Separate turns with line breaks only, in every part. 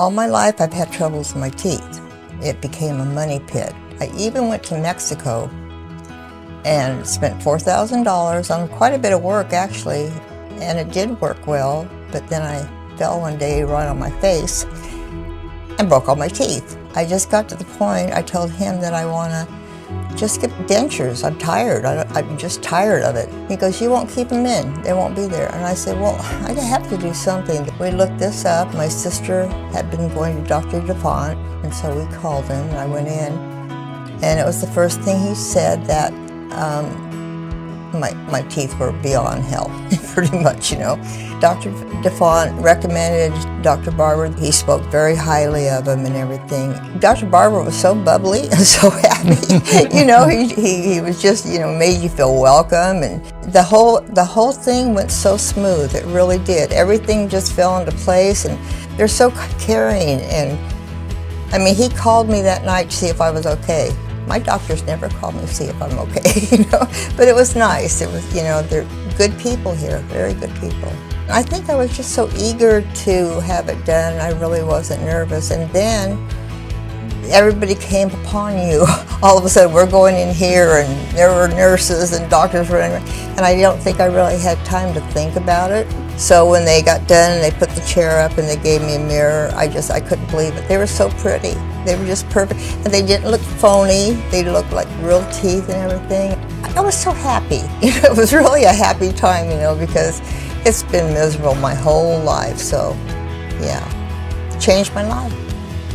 All my life I've had troubles with my teeth. It became a money pit. I even went to Mexico and spent $4,000 on quite a bit of work actually, and it did work well, but then I fell one day right on my face and broke all my teeth. I just got to the point, I told him that I want to just get dentures. I'm tired. I'm just tired of it. He goes, you won't keep them in. They won't be there. And I said, well, I have to do something. We looked this up. My sister had been going to Dr. DuPont, and so we called him, and I went in. And it was the first thing he said that my teeth were beyond health, pretty much, you know. Dr. DuPont recommended Dr. Barber. He spoke very highly of him and everything. Dr. Barber was so bubbly and so happy. You know, he was just, you know, made you feel welcome, and the whole thing went so smooth. It really did. Everything just fell into place, and they're so caring. And I mean, he called me that night to see if I was okay. My doctors never called me to see if I'm okay, you know, but it was nice. It was, you know, they're good people here, very good people. I think I was just so eager to have it done, I really wasn't nervous. And then everybody came upon you. All of a sudden, we're going in here, and there were nurses and doctors running, and I don't think I really had time to think about it. So when they got done and they put the chair up and they gave me a mirror, I couldn't believe it. They were so pretty. They were just perfect. And they didn't look phony. They looked like real teeth and everything. I was so happy. You know, it was really a happy time, you know, because it's been miserable my whole life. So, yeah, changed my life.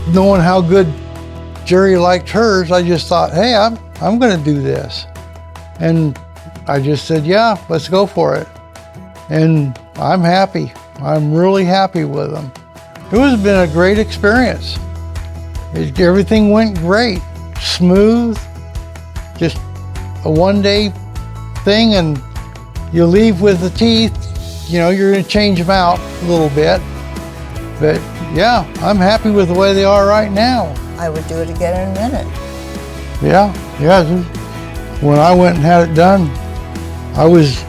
Knowing how good Jerri liked hers, I just thought, hey, I'm going to do this. And I just said, yeah, let's go for it. And I'm happy. I'm really happy with them. It has been a great experience. Everything went great, smooth, just a one-day thing, and you leave with the teeth. You know, you're going to change them out a little bit. But yeah, I'm happy with the way they are right now.
I would do it again in a minute.
Yeah. When I went and had it done, I was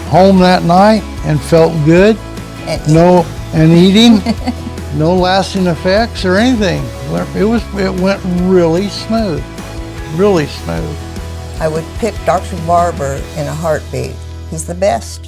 home that night and felt good. And eating, no lasting effects or anything. It went really smooth, really smooth.
I would pick Dr. Barber in a heartbeat. He's the best.